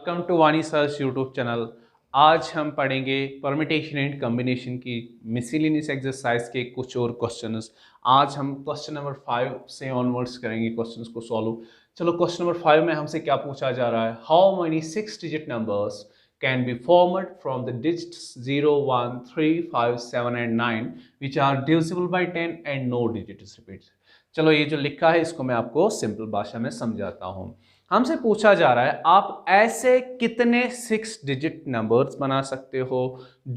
Welcome to वानी search YouTube channel. आज हम पढ़ेंगे परमिटेशन एंड कॉम्बिनेशन की मिसलिनियस एक्सरसाइज के कुछ और क्वेश्चंस। आज हम क्वेश्चन नंबर 5 से ऑनवर्ड्स करेंगे क्वेश्चंस को सॉल्व। चलो क्वेश्चन नंबर 5 में हमसे क्या पूछा जा रहा है, how many 6 digit numbers can be formed from the digits 0, 1, 3, 5, 7 and 9 which are divisible by 10 and no digit is repeat. चलो ये जो लिखा है इसको मैं आपको सिंपल भाषा में समझाता हूँ। हमसे पूछा जा रहा है आप ऐसे कितने 6 डिजिट नंबर्स बना सकते हो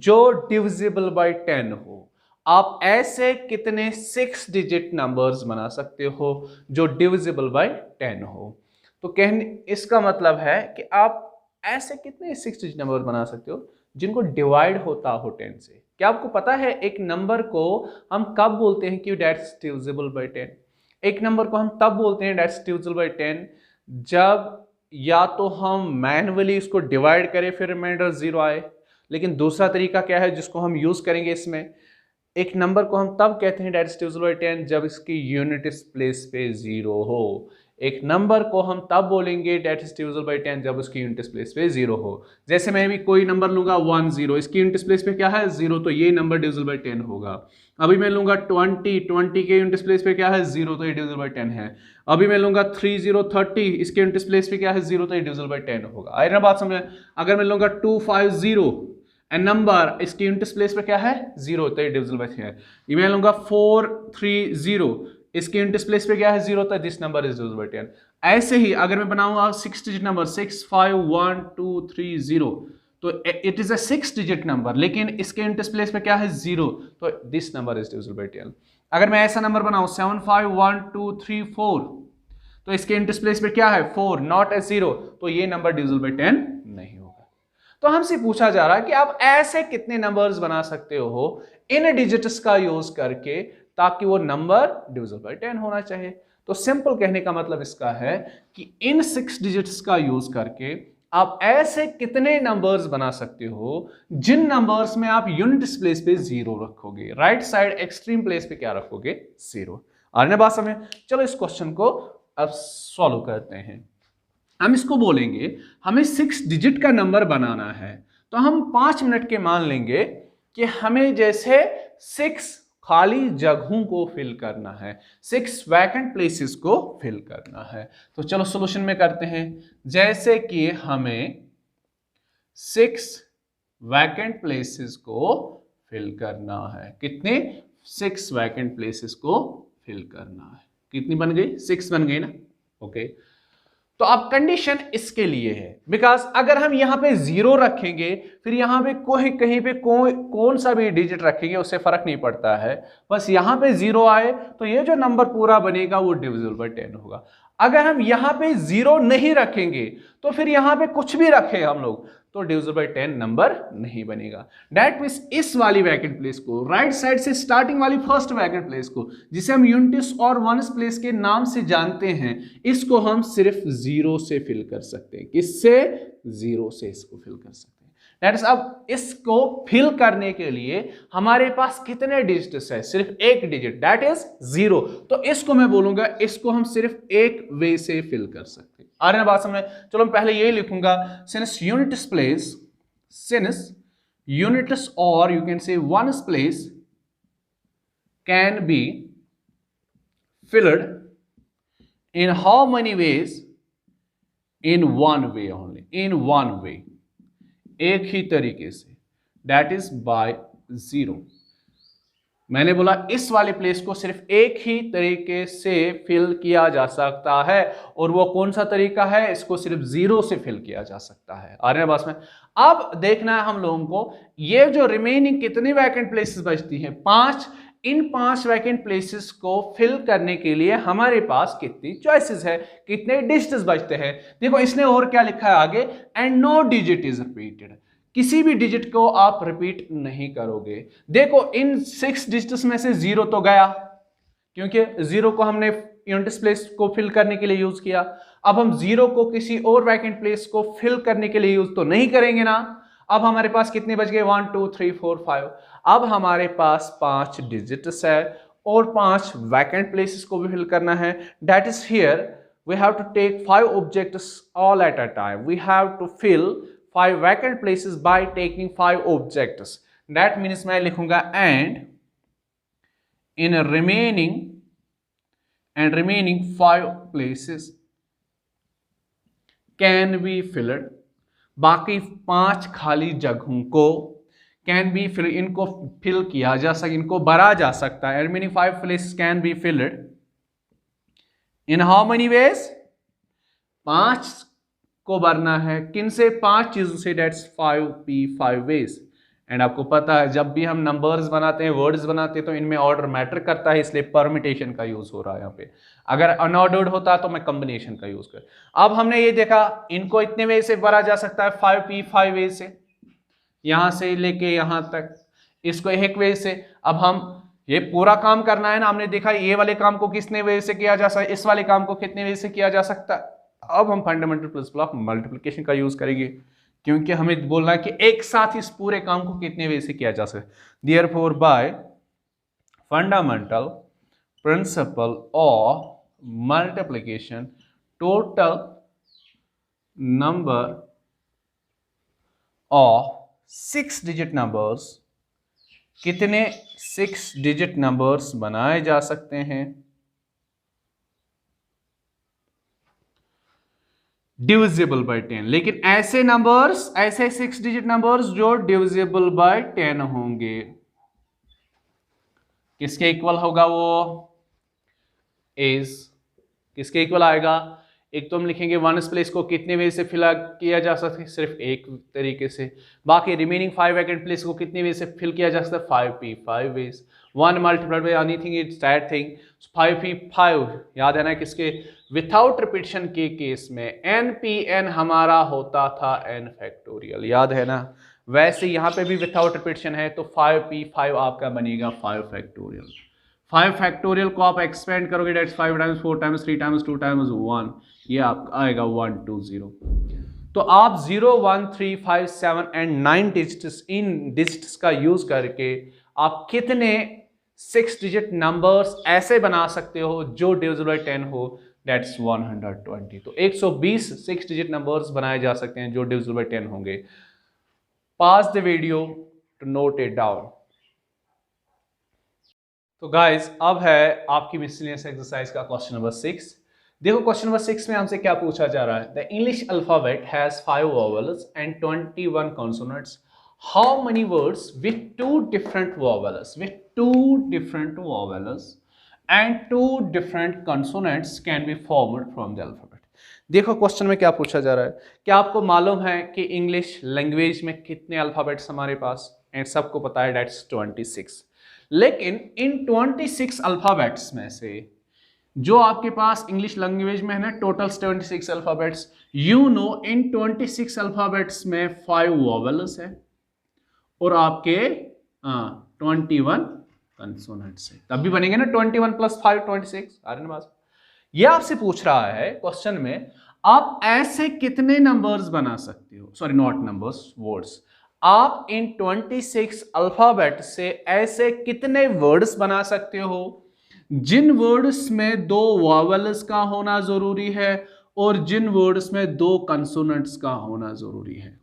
जो डिविजिबल बाय 10 हो। आप ऐसे कितने 6 डिजिट नंबर्स बना सकते हो जो डिविजिबल बाय 10 हो। तो कहने इसका मतलब है कि आप ऐसे कितने 6 डिजिट नंबर बना सकते हो जिनको डिवाइड होता हो 10 से। क्या आपको पता है एक नंबर को हम कब बोलते हैं कि दैट्स डिविजिबल बाय 10? एक नंबर को हम तब बोलते हैं दैट्स डिविजिबल बाय 10 जब या तो हम मैन्युअली इसको डिवाइड करें फिर रिमाइंडर 0 आए। लेकिन दूसरा तरीका क्या है जिसको हम यूज करेंगे इसमें, एक नंबर को हम तब कहते हैं दैट्स डिविजिबल बाय 10 जब इसकी यूनिट प्लेस पे 0 हो। एक नंबर को हम तब बोलेंगे दैट इज डिविजिबल बाय 10 जब उसकी यूनिट प्लेस पे 0 हो। जैसे मैं भी कोई नंबर लूंगा 1, 0, इसकी यूनिट प्लेस पे क्या है 0, तो ये नंबर डिविजिबल बाय 10 होगा। अभी मैं लूंगा 20 के यूनिट प्लेस पे क्या है 0, तो ये डिविजिबल बाय 10 है। अभी मैं लूंगा 30, 30, इसके यूनिट प्लेस पे क्या है 0, तो ये डिविजिबल बाय 10 होगा। आई ना बात समझ? अगर मैं लूंगा 250 एंड नंबर इसकी यूनिट प्लेस पे क्या है 0, तो ये डिविजिबल बाय 10 है। ये मैं लूंगा 430, इसकी यूनिट प्लेस पे क्या है 0, तो this number is divisible by 10। ऐसे ही अगर मैं बनाऊंगा 6 डिजिट नंबर 6, 5, 1, 2, 3, 0, तो it is a 6 digit number लेकिन इसके यूनिट प्लेस पे क्या है 0, तो this number is divisible by 10। अगर मैं ऐसा नंबर बनाऊं 7, 5, 1, 2, 3, 4, तो इसके यूनिट प्लेस पे क्या है 4, नॉट ए 0, तो ये नंबर डिविजिबल बाय 10 नहीं होगा। तो हमसे पूछा जा रहा है कि आप ऐसे कितने नंबर्स बना सकते हो इन डिजिट्स का यूज करके ताकि वो नंबर डिविजिबल बाय 10 होना चाहिए। तो सिंपल कहने का मतलब इसका है कि इन 6 डिजिट्स का यूज करके आप ऐसे कितने नंबर्स बना सकते हो जिन नंबर्स में आप यूनिट प्लेस पे 0 रखोगे, राइट साइड एक्सट्रीम प्लेस पे क्या रखोगे 0। आने बात समझ? चलो इस क्वेश्चन को अब सॉल्व करते हैं। हम इसको बोलेंगे हमें 6 डिजिट का नंबर बनाना है, तो हम 5 मिनट के मान लेंगे कि हमें जैसे 6 खाली जगहों को फिल करना है, 6 वैकेंट प्लेसेस को फिल करना है। तो चलो सॉल्यूशन में करते हैं। जैसे कि हमें 6 वैकेंट प्लेसेस को फिल करना है। कितने? 6 वैकेंट प्लेसेस को फिल करना है। कितनी बन गई? 6 बन गई ना। ओके, तो अब कंडीशन इसके लिए है बिकॉज अगर हम यहां पे 0 रखेंगे फिर यहां पे कोई कहीं पे कौन सा भी डिजिट रखेंगे उससे फर्क नहीं पड़ता है, बस यहां पे 0 आए तो ये जो नंबर पूरा बनेगा वो डिविजिबल बाय 10 होगा। अगर हम यहां पे 0 नहीं रखेंगे तो फिर यहां पे कुछ भी रखें हम लोग तो डिविजिबल बाय 10 नंबर नहीं बनेगा। दैट मींस इस वाली वैकेंट प्लेस को, राइट साइड से स्टार्टिंग वाली फर्स्ट वैकेंट प्लेस को, जिसे हम यूनिट्स और वंस प्लेस के नाम से जानते हैं, इसको हम सिर्फ 0 से फिल कर सकते हैं। किससे? 0 से इसको फिल कर सकते हैं। दैट इज अब इसको फिल करने के लिए हमारे पास कितने डिजिट्स है? सिर्फ एक डिजिट, दैट इज 0। तो इसको मैं बोलूंगा इसको हम सिर्फ एक वे से फिल कर सकते हैं। आ रहे हैं बात समझ? चलो मैं पहले यही लिखूंगा, सिंस यूनिट्स और you can say ones place can be filled in how many ways? In one way only, in one way, एक ही तरीके से, that is by 0। मैंने बोला इस वाले प्लेस को सिर्फ एक ही तरीके से फिल किया जा सकता है, और वो कौन सा तरीका है? इसको सिर्फ 0 से फिल किया जा सकता है। आ रहे हैं बात में? अब देखना है हम लोगों को ये जो रिमेनिंग कितनी वैकेंट प्लेसेस बचती हैं, 5। इन 5 वैकेंट प्लेसेस को फिल करने के लिए हमारे पास कितनी चॉइसेस है, कितने डिजिट्स बचते हैं। देखो इसने और क्या लिखा है आगे, and no digit is repeated. किसी भी डिजिट को आप रिपीट नहीं करोगे। देखो इन 6 डिजिट्स में से 0 तो गया क्योंकि 0 को हमने यूनिट प्लेस को फिल करने के लिए यूज किया। अब हम 0 को किसी और वैकेंट प्लेस को फिल करने के लिए यूज तो नहीं करेंगे ना। अब हमारे पास कितने बच गए? 1, 2, 3, 4, 5। अब हमारे पास 5 डिजिट्स है और 5 वैकेंट प्लेसेस को भी फिल करना है। That is here we have to take 5 objects all at a time. We have to fill 5 vacant places by taking 5 objects. That means मैं लिखूंगा and in remaining 5 places can be filled. बाकी 5 खाली जगहों को can be fill, इनको fill किया जा सकता, इनको भरा जा सकता है. Remaining 5 places can be filled in how many ways? 5 को भरना है किन से? 5 चीजों से. Dates 5 veg. एंड आपको पता है जब भी हम नंबर्स बनाते हैं, वर्ड्स बनाते हैं, तो इनमें ऑर्डर मैटर करता है, इसलिए परमिटेशन का यूज हो रहा है यहाँ पे. अगर अनऑर्डर्ड होता तो मैं कॉम्बिनेशन का यूज कर. अब हमने ये देखा इनको इतने वे से भरा जा सकता है, 5 वे से, यहां से लेके यहां तक, इसको एक वे से. अब हम ये पूरा काम करना है ना, हमने देखा ये वाले काम को कितने वे से किया जा सकता है, इस वाले काम को कितने वे से किया जा सकता है. अब हम फंडामेंटल प्रिंसिपल ऑफ मल्टीप्लिकेशन का यूज करेंगे, क्योंकि हमें बोलना है कि एक साथ इस पूरे काम को कितने वे से किया जा सकता है. Therefore by fundamental principle of multiplication, total number of 6 digit numbers, कितने 6 डिजिट नंबर्स बनाए जा सकते हैं डिविजिबल बाय 10. लेकिन ऐसे नंबर्स, ऐसे 6 डिजिट नंबर्स जो डिविजिबल बाय 10 होंगे, किसके इक्वल होगा? वो इज किसके इक्वल आएगा? एक तो हम लिखेंगे वंस प्लेस को कितने वे से फिल किया जा सकता है, सिर्फ एक तरीके से. बाकी रिमेनिंग 5 वैकेंट प्लेस को कितने वे से फिल किया जा सकता है? 5 ways. 1 multiplied by anything is that thing. 5 याद है ना किसके? विथआउट रिपीटिशन के केस में NPN हमारा होता था n फैक्टोरियल, याद है ना? वैसे यहां पे भी विथआउट रिपीटिशन है, तो 5 आपका बनेगा 5 फैक्टोरियल. 5 फैक्टोरियल को आप एक्सपेंड करोगे, that's 5 times 4 times 3 times 2 times 1, ये आपका आएगा 1 2 0. तो आप 0 1 3 5 7 एंड 9 डिजिट्स, इन डिजिट्स का यूज करके आप कितने 6 डिजिट नंबर्स ऐसे बना सकते हो जो डिविजिबल बाय 10 हो? दैट्स 120. तो 120 6 डिजिट नंबर्स बनाए जा सकते हैं जो डिविजिबल बाय 10 होंगे. Pause the video to note it down. तो गाइस अब है आपकी मिसलेनियस एक्सरसाइज का क्वेश्चन नंबर 6. देखो क्वेश्चन नंबर 6 में हमसे क्या पूछा जा रहा है? The English alphabet has 5 vowels and 21 consonants. How many words with 2 different vowels and 2 different consonants can be formed from the alphabet. देखो क्वेश्चन में क्या पूछा जा रहा है. क्या आपको मालूम है कि इंग्लिश लैंग्वेज में कितने अल्फाबेट्स हमारे पास? एंड सबको पता है दैट्स 26. लेकिन इन 26 अल्फाबेट्स में से जो आपके पास इंग्लिश लैंग्वेज में है ना, total 26 alphabets, you know in 26 alphabets में 5 वोवेल्स है और आपके 21 कंसोनेंट्स है. तब भी बनेंगे ना 21 + 5 26. आर्यनवास ये आपसे पूछ रहा है क्वेश्चन में, आप ऐसे कितने नंबर्स बना सकते हो, सॉरी नॉट नंबर्स, वर्ड्स. आप इन 26 अल्फाबेट से ऐसे कितने वर्ड्स बना सकते हो जिन वर्ड्स में 2 वोवेल्स का होना जरूरी है और जिन वर्ड्स में 2 कंसोनेंट्स का होना जरूरी है.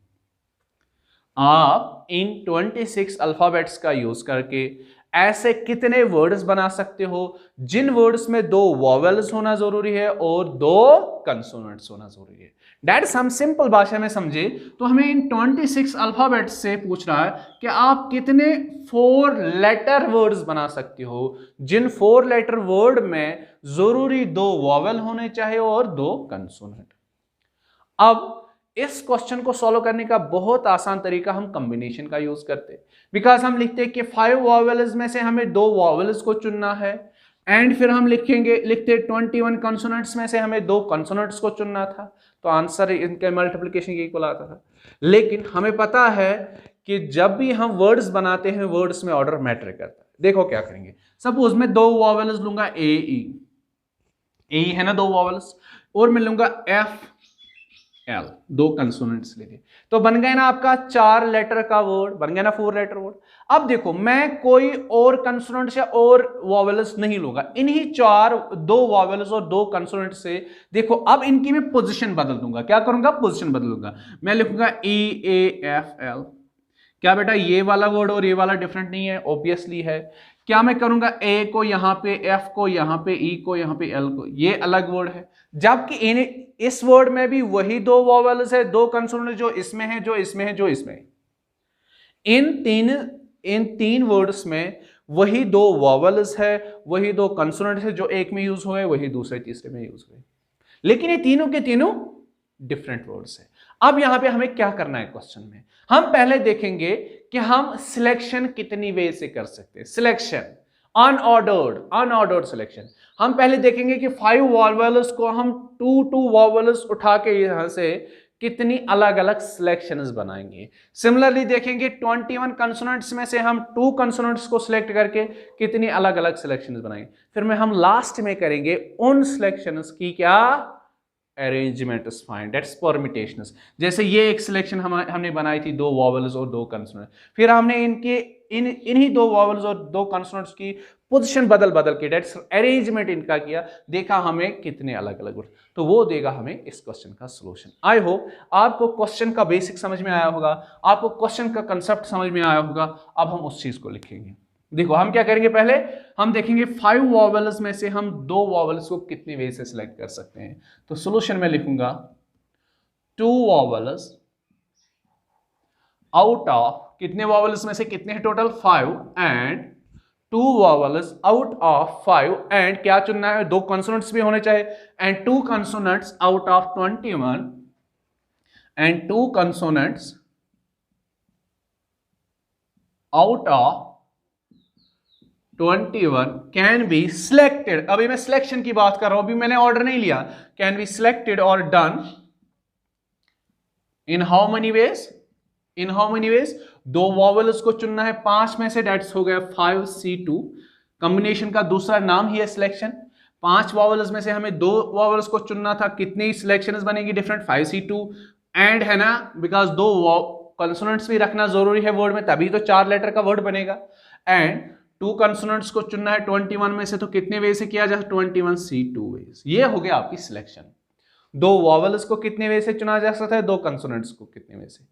आप इन 26 अल्फाबेट्स का यूज करके ऐसे कितने वर्ड्स बना सकते हो जिन वर्ड्स में 2 वोवेल्स होना जरूरी है और 2 कंसोनेंट्स होना जरूरी है. दैट्स हम सिंपल भाषा में समझे तो हमें इन 26 अल्फाबेट्स से पूछ रहा है कि आप कितने 4 लेटर वर्ड्स बना सकते हो जिन 4 लेटर वर्ड में जरूरी 2 वोवेल होने चाहिए और 2 कंसोनेंट. अब इस क्वेश्चन को सॉल्व करने का बहुत आसान तरीका हम कॉम्बिनेशन का यूज करते हैं. बिकॉज हम लिखते हैं कि 5 वोवेल्स में से हमें 2 वोवेल्स को चुनना है एंड फिर हम लिखते 21 कंसोनेंट्स में से हमें 2 कंसोनेंट्स को चुनना था, तो आंसर इनके मल्टीप्लिकेशन के इक्वल आता था. लेकिन हमें पता है कि जब भी हम वर्ड्स बनाते हैं वर्ड्स में ऑर्डर मैटर करता है. देखो क्या करेंगे, सपोज मैं 2 वोवेल्स लूंगा, ए ई है ना 2 वोवेल्स, और मैं लूंगा एफ एल, दो कंसोनेंट्स ले लिए तो बन गए ना आपका 4 लेटर का वर्ड, बन गया ना 4 लेटर वर्ड। अब देखो मैं कोई और कंसोनेंट्स या और वॉवेल्स नहीं लूंगा, इन्हीं 4 दो वॉवेल्स और दो कंसोनेंट से देखो अब इनकी मैं पोजीशन बदल दूंगा। क्या करूंगा? पोजीशन बदल दूंगा। मैं लिखूंगा ई ए एफ एल। क्या बेटा ये वाला वर्ड और ये वाला डिफरेंट नहीं है? ऑब्वियसली है। क्या मैं करूंगा? ए को यहां पे, एफ को यहां पे, ई को यहां पे, एल को, ये अलग वर्ड है। जबकि इस वर्ड में भी वही दो वॉवेल्स है, दो कंसोनेंट, जो इसमें है, जो इसमें है, जो इसमें है। इन तीन वर्ड्स में वही दो वॉवेल्स है, वही दो कंसोनेंट है, जो एक में यूज हुए वही दूसरे तीसरे में यूज हुए, लेकिन ये तीनों के तीनों डिफरेंट वर्ड्स है। अब यहां पे हमें क्या करना है क्वेश्चन में? हम पहले देखेंगे कि हम सिलेक्शन कितनी वे से कर सकते हैं। Selection unordered selection. हम पहले देखेंगे कि 5 वॉवेल्स को हम 2 वॉवेल्स उठा के यहां से कितनी अलग अलग सिलेक्शंस बनाएंगे। सिमिलरली देखेंगे 21 कंसोनेंट्स में से हम 2 कंसोनेंट्स को सिलेक्ट करके कितनी अलग अलग सिलेक्शंस बनाएंगे। फिर में हम लास्ट में करेंगे उन सिलेक्शंस की क्या अरेंजमेंट फाइंड, दैट्स परम्यूटेशंस। जैसे ये एक सिलेक्शन हमने बनाई थी, 2 वॉवेल्स और 2 कंसोनेंट, फिर हमने इन्हीं 2 वॉवेल्स और 2 कंसोनेंट्स की पोजीशन बदल के दैट्स अरेंजमेंट इनका किया, देखा हमें कितने अलग अलग वर्ड, तो वो देगा हमें इस क्वेश्चन का सॉल्यूशन। आई होप आपको क्वेश्चन का बेसिक समझ में आया होगा, आपको क्वेश्चन का कंसेप्ट समझ में आया होगा। अब हम उस चीज को लिखेंगे। देखो हम क्या करेंगे, पहले हम देखेंगे 5 वॉवेल्स में से हम 2 वॉवेल्स को कितने वे से सिलेक्ट कर सकते हैं। तो सॉल्यूशन में लिखूंगा 2 वॉवेल्स आउट ऑफ, कितने वॉवेल्स में से कितने हैं total? 5, and 2 vowels out of 5, and क्या चुनना है? 2 कंसोनेंट्स भी होने चाहिए, and 2 consonants out of 21, and 2 consonants out of 21 can be selected. अभी मैं सिलेक्शन की बात कर रहा हूं, अभी मैंने ऑर्डर नहीं लिया। कैन बी सिलेक्टेड और done in how many ways? In how many ways? 2 vowels को चुनना है 5 में से, डेट्स हो गया 5C2। कॉम्बिनेशन का दूसरा नाम ही है सिलेक्शन। 5 वॉवेल्स में से हमें 2 वॉवेल्स को चुनना था, कितनी सिलेक्शंस बनेगी डिफरेंट? 5C2, एंड है ना, बिकॉज 2 कंसोनेंट्स भी रखना जरूरी है वर्ड में, तभी तो 4 लेटर का वर्ड बनेगा। एंड 2 कंसोनेंट्स को चुनना है 21 में से, तो कितने वे से किया जाए? 21C2 veg. ये हो गया आपकी सिलेक्शन। 2 वॉवेल्स को कितने वे से चुना जा सकता है, 2 कंसोनेंट्स को कितने वे से।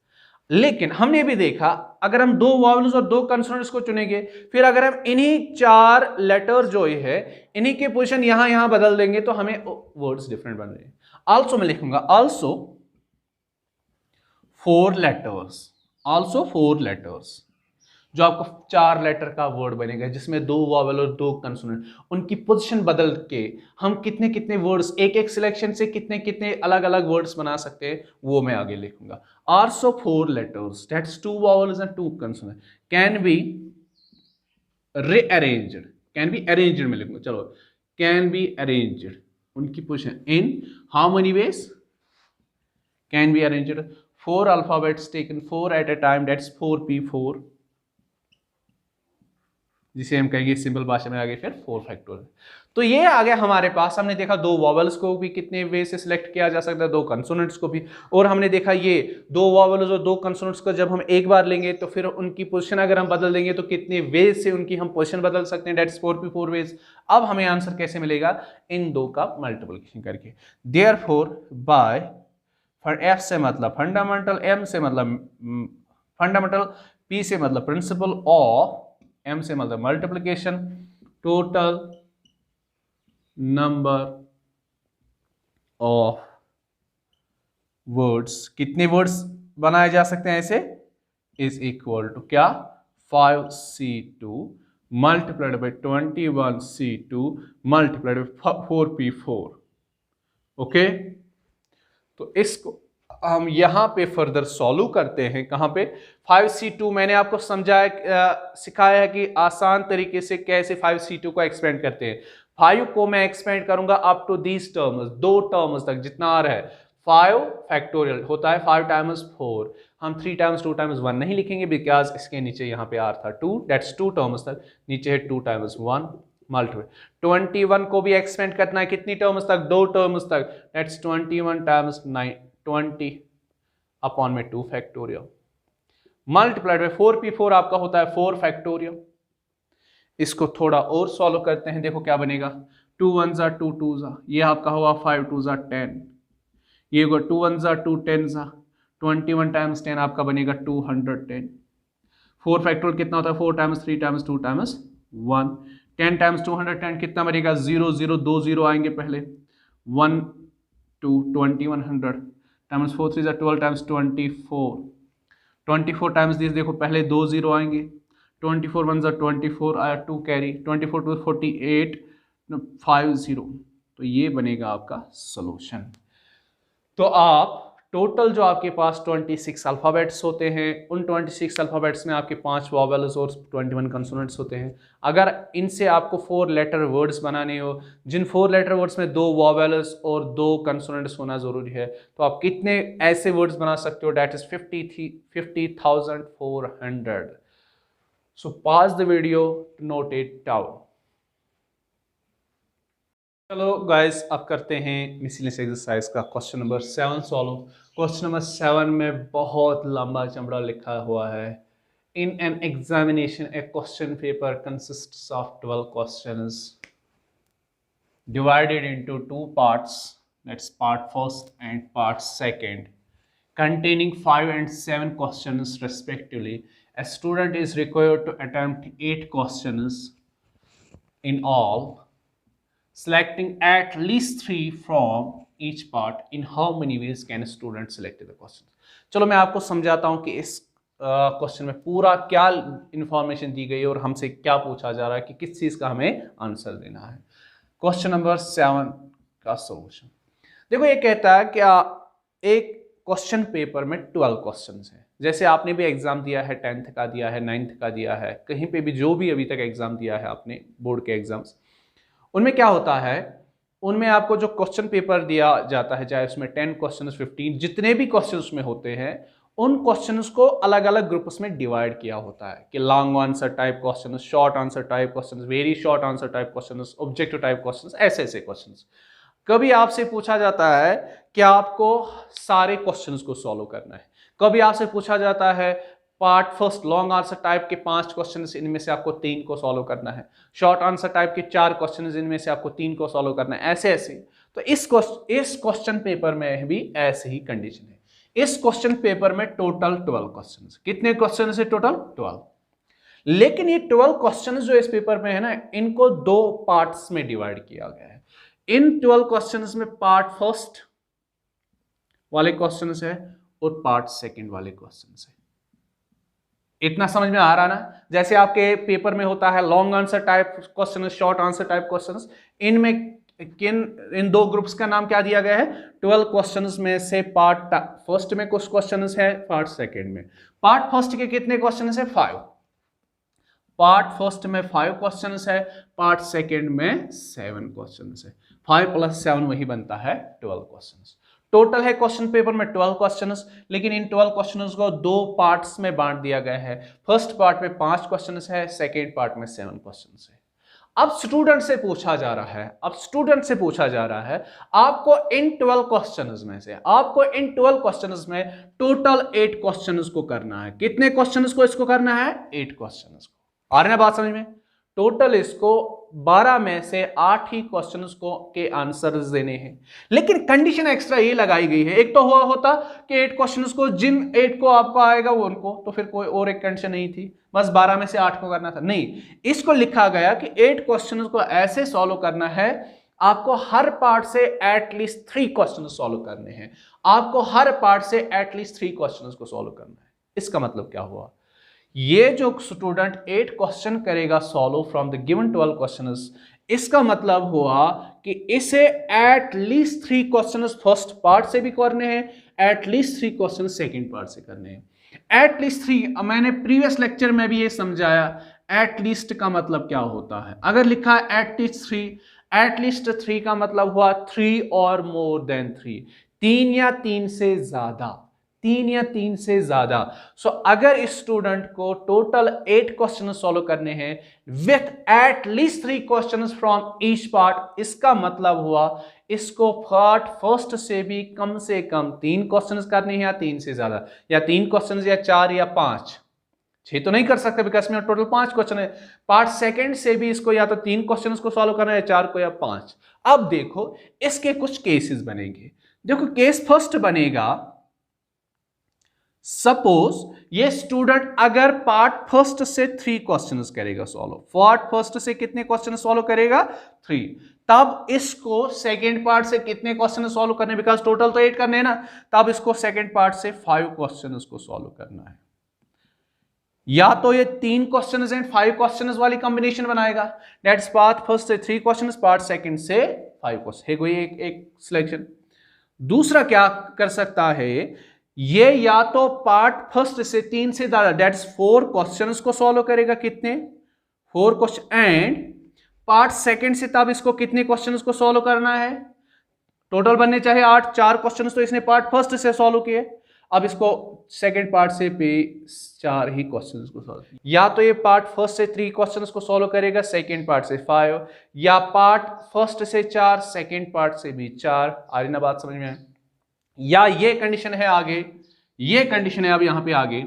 लेकिन हमने भी देखा अगर हम 2 वॉवेल्स और 2 कंसोनेंट्स को चुनेंगे, फिर अगर हम इन्हीं 4 लेटर जो है इन्हीं के पोजीशन यहां बदल देंगे, तो हमें वर्ड्स डिफरेंट बन रहे हैं। आल्सो मैं लिखूंगा आल्सो 4 लेटर्स, आल्सो 4 लेटर्स, जो आपको 4 लेटर का वर्ड बनेगा, जिसमें 2 वॉवेल और 2 कंसोनेंट, उनकी पोजीशन बदल के हम कितने कितने वर्ड्स एक एक सिलेक्शन से कितने कितने अलग अलग वर्ड्स बना सकते हैं, वो मैं आगे लिखूंगा। Also 4 letters, that's 2 vowels and 2 consonant, can be rearranged, can be arranged में लिखूंगा। चलो, कैन बी अरेंज्ड, उनकी position in how many ways? Can be arranged 4 alphabets taken 4 at a time, that's 4P4, जिसे हम कहेंगे सिंपल भाषा में आगे फिर 4 फैक्टोरियल। तो ये आ गया हमारे पास। हमने देखा 2 वॉवेल्स को भी कितने वे से सिलेक्ट किया जा सकता है, 2 कंसोनेंट्स को भी, और हमने देखा ये 2 वॉवेल्स और 2 कंसोनेंट्स को जब हम एक बार लेंगे तो फिर उनकी पोजीशन अगर हम बदल देंगे तो कितने वे से उनकी हम पोजीशन बदल सकते हैं, डेट्स 4P4 वेज। अब हमें आंसर कैसे मिलेगा? इन 2 का मल्टीप्लिकेशन करके। देयरफॉर बाय, F से मतलब फंडामेंटल, M से मतलब फंडामेंटल, P से मतलब प्रिंसिपल, ऑफ M से मतलब multiplication, total number of words, कितने वर्ड्स बनाए जा सकते हैं ऐसे, इज इक्वल टू क्या? 5C2 multiplied by 21C2 multiplied by 4P4। Okay, तो इसको हम यहां पे फर्दर सॉल्व करते हैं। कहां पे? 5C2 मैंने आपको समझाया, सिखाया है कि आसान तरीके से कैसे 5C2 को एक्सपेंड करते हैं। 5 को मैं एक्सपेंड करूंगा up to these terms, 2 terms तक, जितना आ रहा है। 5 फैक्टोरियल होता है 5 टाइम्स 4, हम 3 टाइम्स 2 टाइम्स 1 नहीं लिखेंगे, बिकॉज इसके नीचे यहाँ पे R था 2, दैट्स 2 टर्म्स तक, नीचे है 2 टाइम्स 1 मल्टीप्लाई। 21 को भी एक्सपेंड करना है कितनी टर्म्स तक? 2 टर्म्स तक, दैट्स 21 टाइम्स 9 20 अपॉन में 2 फैक्टोरियल मल्टीप्लाइड बाय 4p4 आपका होता है 4 फैक्टोरियल। इसको थोड़ा और सॉल्व करते हैं, देखो क्या बनेगा। 2 1 जा 2 2 जा, ये आपका होगा 5 2 जा 10, ये होगा 2 1 जा 2 10 जा 21 टाइम्स 10 आपका बनेगा 210। 4 फैक्टोरियल कितना होता है 4 टाइम्स 3 टाइम्स 2 टाइम्स 1। 10 टाइम्स 210 कितना बनेगा 0 0 2 0 आएंगे पहले 1 2 2100 टाइम्स 4 3 जा 12 टाइम्स 24 टाइम्स दिस देखो पहले 2 0 आएंगे 24 1 जा 24 आया 2 कैरी 24 2 48 50, तो ये बनेगा आपका सॉल्यूशन। तो आप टोटल जो आपके पास 26 अल्फ़ाबेट्स होते हैं, उन 26 अल्फ़ाबेट्स में आपके 5 वॉवेल्स और 21 कंसोनेंट्स होते हैं। अगर इनसे आपको 4 लेटर वर्ड्स बनाने हो, जिन 4 लेटर वर्ड्स में 2 वॉवेल्स और 2 कंसोनेंट्स होना ज़रूरी है, तो आप कितने ऐसे वर्ड्स बना सकते हो? That is 50,400। So pause the video to note it down. चलो गाइस, अब करते हैं मिसलेनियस एक्सरसाइज का question number 7 solve. Question number 7 में बहुत लंबा चमड़ा लिखा हुआ है। In an examination a question paper consists of 12 questions divided into 2 parts, that's part first and part second, containing 5 and 7 questions respectively. A student is required to attempt 8 questions in all, selecting at least 3 from each part. In how many ways can a student select the questions? चलो मैं आपको समझाता हूँ कि इस question में पूरा क्या इंफॉर्मेशन दी गई है और हमसे क्या पूछा जा रहा है कि किस चीज़ का हमें आंसर देना है। क्वेश्चन नंबर 7 का सॉल्यूशन देखो, ये कहता है कि एक क्वेश्चन पेपर में 12 क्वेश्चंस हैं। जैसे आपने भी एग्जाम दिया है, 10th का दिया है, 9th का दिया है, कहीं पे भी जो भी अभी तक एग्जाम दिया है आपने बोर्ड के एग्जाम्स, उनमें क्या होता है, उनमें आपको जो क्वेश्चन पेपर दिया जाता है, चाहे उसमें 10 क्वेश्चन 15 जितने भी क्वेश्चन उसमें होते हैं, उन क्वेश्चंस को अलग अलग ग्रुप्स में डिवाइड किया होता है कि long answer type question, short answer type question, very short answer type question, objective type question, ऐसे ऐसे क्वेश्चन। कभी आपसे पूछा जाता है कि आपको सारे क्वेश्चंस को सॉल्व करना है, कभी आपसे पूछा जाता है part first long answer type के 5 क्वेश्चन, इनमें से आपको 3 को सॉल्व करना है, शॉर्ट आंसर टाइप के 4 क्वेश्चन, इनमें से आपको 3 को सॉल्व करना है, ऐसे ऐसे। तो इस क्वेश्चन पेपर में भी ऐसे ही कंडीशन है। इस क्वेश्चन पेपर में टोटल 12 क्वेश्चन। कितने क्वेश्चन है? टोटल 12। लेकिन ये 12 क्वेश्चन जो इस पेपर में है ना, इनको 2 पार्ट्स में डिवाइड किया गया है। इन 12 क्वेश्चन में पार्ट फर्स्ट वाले क्वेश्चन है और पार्ट सेकंड वाले क्वेश्चन है। इतना समझ में आ रहा ना? जैसे आपके पेपर में होता है long answer type question, short answer type question, इनमें इन 2 ग्रुप्स का नाम क्या दिया गया है? 12 क्वेश्चंस में से पार्ट फर्स्ट में कुछ क्वेश्चंस है, पार्ट सेकंड में। पार्ट फर्स्ट के कितने क्वेश्चंस है? 5। पार्ट फर्स्ट में 5 क्वेश्चंस है, पार्ट सेकंड में 7 क्वेश्चंस है। 5 + 7 वही बनता है 12 क्वेश्चंस। टोटल है क्वेश्चन पेपर में 12 क्वेश्चंस, लेकिन इन 12 क्वेश्चंस को 2 पार्ट्स में बांट दिया गया है। फर्स्ट पार्ट में 5 क्वेश्चंस है, सेकंड पार्ट में 7 क्वेश्चंस है। अब स्टूडेंट से पूछा जा रहा है, आपको इन 12 क्वेश्चंस में टोटल 8 क्वेश्चंस को करना है। कितने क्वेश्चंस को इसको करना है? 8 क्वेश्चंस को। आ रही है बात समझ में? टोटल इसको 12 में से 8 ही क्वेश्चंस को के आंसर्स देने हैं। लेकिन कंडीशन एक्स्ट्रा ये लगाई गई है, एक तो हुआ होता कि 8 क्वेश्चंस को, जिन 8 को आपको आएगा वो उनको, तो फिर कोई और एक कंडीशन नहीं थी, बस 12 में से 8 को करना था। नहीं, इसको लिखा गया कि 8 क्वेश्चंस को ऐसे सॉल्व करना है, आपको हर पार्ट से एटलीस्ट 3 क्वेश्चन सॉल्व करने हैं। आपको हर पार्ट से एटलीस्ट 3 क्वेश्चन को सॉल्व करना है। इसका मतलब क्या हुआ? ये जो स्टूडेंट 8 क्वेश्चन करेगा solve from the given 12 questions, इसका मतलब हुआ कि इसे एटलीस्ट 3 क्वेश्चंस फर्स्ट पार्ट से भी करने हैं, एटलीस्ट 3 क्वेश्चन सेकंड पार्ट से करने हैं। एटलीस्ट 3, मैंने प्रीवियस लेक्चर में भी ये समझाया एटलीस्ट का मतलब क्या होता है। अगर लिखा है एटलीस्ट 3 का मतलब हुआ 3 और मोर देन 3, 3 या 3 से ज्यादा, 3 या 3 से ज्यादा। सो अगर स्टूडेंट को टोटल 8 क्वेश्चन सॉल्व करने हैं with at least 3 question from each part, इसका मतलब हुआ इसको पार्ट फर्स्ट से भी कम से कम 3 क्वेश्चंस करने हैं, या 3 से ज्यादा, या 3 क्वेश्चंस, या 4 या 5, 6 तो नहीं कर सकते बिकॉज में टोटल 5 क्वेश्चन है। पार्ट सेकंड से भी इसको या तो 3 क्वेश्चंस को सॉल्व करना है, 4 को, या 5। अब देखो इसके कुछ केसेस बनेंगे। देखो केस फर्स्ट बनेगा, सपोज ये स्टूडेंट अगर पार्ट फर्स्ट से 3 क्वेश्चंस करेगा सॉल्व, पार्ट फर्स्ट से कितने क्वेश्चन सॉल्व करेगा? 3। तब इसको सेकंड पार्ट से कितने क्वेश्चन सॉल्व करने, बिकॉज टोटल तो 8 करने हैं ना, तब इसको सेकंड पार्ट से 5 क्वेश्चन को सॉल्व करना है। या तो ये 3 क्वेश्चन एंड 5 क्वेश्चन वाली कॉम्बिनेशन बनाएगा, दैट्स पार्ट फर्स्ट से 3 क्वेश्चन, पार्ट सेकंड से 5 क्वेश्चन, है कोई एक सिलेक्शन। दूसरा क्या कर सकता है, ये या तो पार्ट फर्स्ट से 3 से ज्यादा, दैट्स 4 क्वेश्चंस को सॉल्व करेगा, कितने? 4 क्वेश्चन, एंड पार्ट सेकंड से तब इसको कितने क्वेश्चंस को सॉल्व करना है? टोटल बनने चाहे 8, 4 क्वेश्चंस तो इसने पार्ट फर्स्ट से सॉल्व किए, अब इसको सेकंड पार्ट से पे 4 ही क्वेश्चंस को सॉल्व, या तो ये पार्ट फर्स्ट से 3 क्वेश्चंस को सॉल्व करेगा, सेकंड पार्ट से 5, या पार्ट फर्स्ट से 4, सेकंड पार्ट से भी 4। आ रही ना बात समझ में? या ये कंडीशन है आगे, ये कंडीशन है अब यहां पे आगे,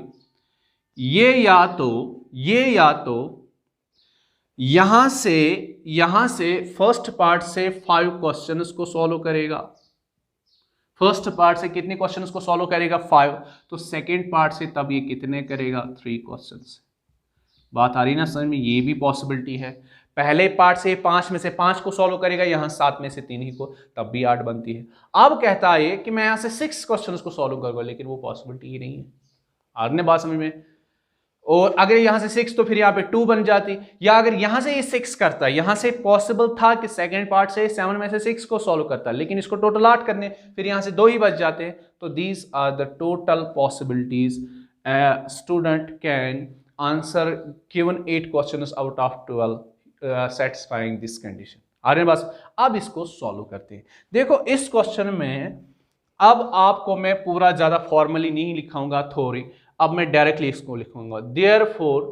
ये या तो यहां से फर्स्ट पार्ट से 5 क्वेश्चंस को सॉल्व करेगा, फर्स्ट पार्ट से कितने क्वेश्चंस को सॉल्व करेगा? 5। तो सेकंड पार्ट से तब ये कितने करेगा? 3 क्वेश्चंस। बात आ रही ना समझ में? ये भी पॉसिबिलिटी है, पहले पार्ट से 5 में से 5 को सॉल्व करेगा, यहां 7 में से 3 ही को, तब भी 8 बनती है। अब कहता है कि मैं यहां से 6 क्वेश्चंस को सॉल्व करूंगा, लेकिन वो पॉसिबिलिटी ही नहीं है। आपने बात समझ में? और अगर यहां से 6 तो फिर यहां पे 2 बन जाती, या अगर यहां से ये 6 करता है, यहां से पॉसिबल था कि सेकंड पार्ट से 7 में से 6 को सॉल्व करता है, लेकिन इसको टोटल 8 करने, फिर यहां से 2 ही बच जाते हैं। तो these are the total possibilities student can answer given 8 questions out of 12 satisfying this condition. आ रहे हैं बस? अब इसको सॉल्व करते हैं। देखो इस क्वेश्चन में अब आपको मैं पूरा ज्यादा फॉर्मली नहीं लिखाऊंगा थ्योरी, अब मैं डायरेक्टली इसको लिखूंगा। देयरफॉर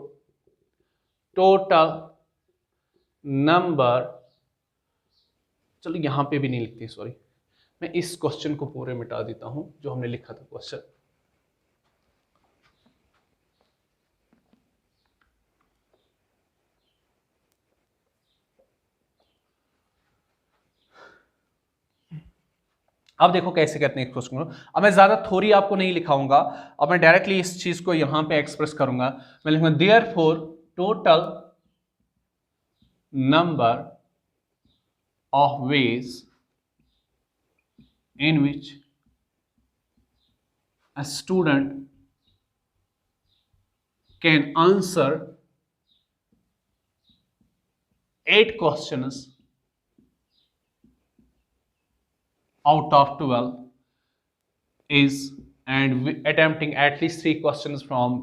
टोटल नंबर, चलो यहां पे भी नहीं लिखते, सॉरी, मैं इस क्वेश्चन को पूरे मिटा देता हूं जो हमने लिखा था क्वेश्चन। अब देखो कैसे करते हैं इस क्वेश्चन को। अब मैं ज्यादा थ्योरी आपको नहीं लिखाऊंगा, अब मैं डायरेक्टली इस चीज को यहां पे एक्सप्रेस करूंगा। मैं लिखूंगा therefore total number of ways in which a student can answer 8 questions out of 12 is, and attempting at least 3 questions from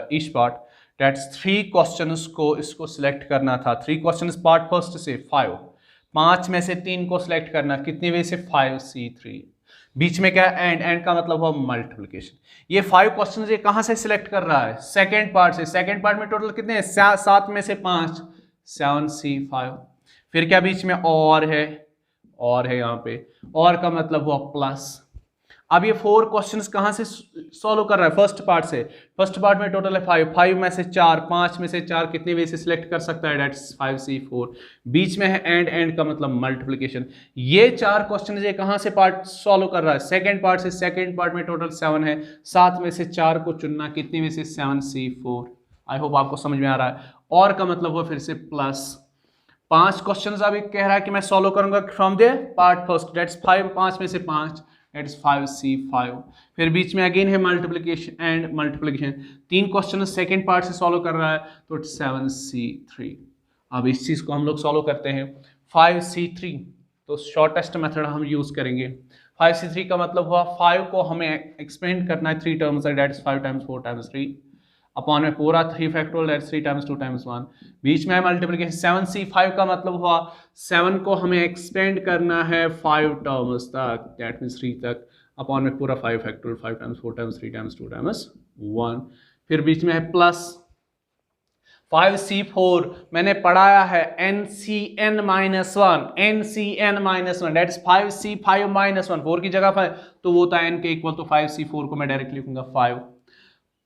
each part, that's 3 questions को इसको select करना था। 3 questions part first से 5, 5 में से 3 को सिलेक्ट करना, कितने वे से? 5C3। बीच में क्या? एंड का मतलब हुआ मल्टीप्लिकेशन। ये 5 क्वेश्चन ये कहां से सिलेक्ट कर रहा है? सेकंड पार्ट से। सेकंड पार्ट में टोटल कितने हैं? 7 में से 5, 7C5। फिर क्या बीच में और है? और है यहाँ पे, और का मतलब हुआ प्लस। अब ये 4 क्वेश्चंस कहां से सॉल्व कर रहा है? फर्स्ट पार्ट से। फर्स्ट पार्ट में टोटल है 5, 5 में से 4, 5 में से 4 कितने वे से सिलेक्ट कर सकता है? That's 5C4। बीच में है एंड का मतलब मल्टीप्लिकेशन। ये 4 क्वेश्चन ये कहां से पार्ट सॉल्व कर रहा है? सेकंड पार्ट से। सेकंड पार्ट में टोटल 7 है, 7 में से 4 को चुनना, कितने में से? 7C4। आई होप आपको समझ में आ रहा है। और का मतलब हुआ फिर से प्लस। 5 क्वेश्चंस अभी कह रहा है कि मैं सॉल्व करूंगा from the part first, that's 5 में से 5, दैट्स 5C5। फिर बीच में अगेन है multiplication and multiplication. 3 question second part से सॉल्व कर रहा है, तो 7C3। अब इस चीज को हम लोग सॉल्व करते हैं। 5C3 तो शॉर्टेस्ट मेथड हम यूज करेंगे। 5C3 का मतलब हुआ 5 को हमें एक्सपेंड करना है 3 टर्म्स है, दैट्स 5 टाइम्स 4 टाइम्स 3 अपॉन में पूरा 3 फैक्टोरियल, दैट्स 3 टाइम्स 2 टाइम्स 1। बीच में है मल्टीप्लिकेशन। 7C5 का मतलब हुआ 7 को हमें एक्सपेंड करना है 5 टर्म्स तक, दैट मीन्स 3 तक, अपॉन में पूरा 5 factorial, 5 times 4 times 3 times 2 times 1। फिर बीच में है प्लस। 5C4 मैंने पढ़ाया है NCN -1, NCN -1 that is 5C5 -1, 4 की जगह 5 तो वो होता है n के इक्वल, तो 5C4 को मैं डायरेक्ट लिखूंगा 5।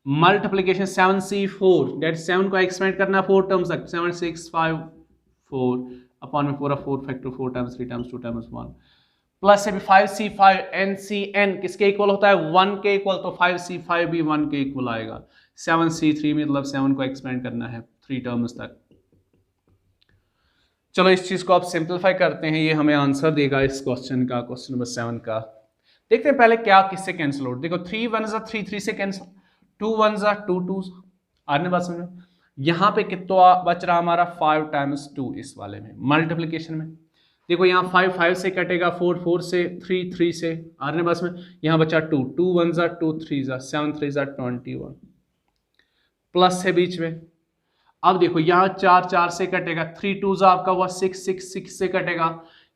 मल्टीप्लीकेशन 7C4 दैट 7 को एक्सपेंड करना 4 टर्म्स तक, 7 6 5 4 अपॉन में पूरा 4 factor 4 times 3 times 2 times 1 plus 5C5 NCN किसके इक्वल होता है 1 के इक्वल, तो 5C5 भी 1 के इक्वल आएगा। 7C3 मतलब 7 को एक्सपेंड करना है 3 टर्म्स तक। चलो इस चीज को आप सिंपलीफाई करते हैं, ये हमें आंसर देगा इस क्वेश्चन का, क्वेश्चन नंबर 7 का। देखते हैं पहले क्या किससे कैंसिल हो, देखो 3 1 3 3 से कैंसिल, 2 1 2 2 आने बात समझो। यहाँ पे कितना बच रहा हमारा 5 टाइम्स 2 इस वाले में मल्टीप्लीकेशन में, देखो यहाँ 5 5 से कटेगा, 4 4 से, 3 3 से आने बस में, यहाँ बचा 2 2 1 2 3 7 3 21 प्लस है बीच में। अब देखो यहाँ 4 4 से कटेगा, 3 2 आपका हुआ 6 6 6 से कटेगा,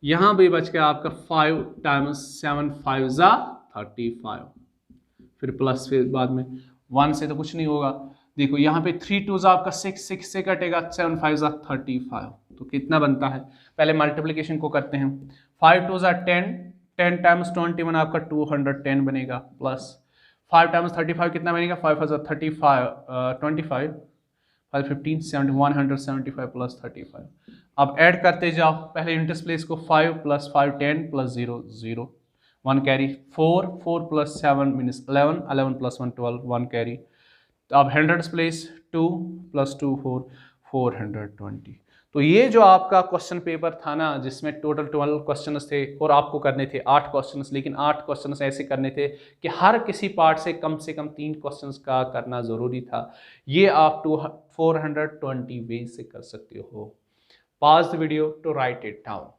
यहाँ भी बच गया आपका 5 टाइम्स 7 5 35, फिर प्लस, फिर बाद में 1 से तो कुछ नहीं होगा। देखो यहाँ पे 3 2 आपका 6 6 से कटेगा, 7 5 35, तो कितना बनता है, पहले मल्टीप्लिकेशन को करते हैं। 5 2 10, 10 टाइम्स 21 आपका 210 बनेगा, प्लस 5 टाइम्स 35 कितना बनेगा, 5 35 25 5 15 70 175 प्लस 35। अब ऐड करते जाओ, पहले इंटर्स प्लेस को 5 plus 5 10 plus 0 0 1 carry, 4 4 plus 7 means 11 11 plus 1 12 1 carry. तो अब हंड्रेड्स प्लेस 2 प्लस 2 4 420। तो ये जो आपका क्वेश्चन पेपर था ना, जिसमें टोटल 12 क्वेश्चंस थे और आपको करने थे 8 क्वेश्चंस, लेकिन 8 क्वेश्चंस ऐसे करने थे कि हर किसी पार्ट से कम 3 क्वेश्चंस का करना ज़रूरी था। ये आप 420 वे से कर सकते हो। Pause the video to write it down.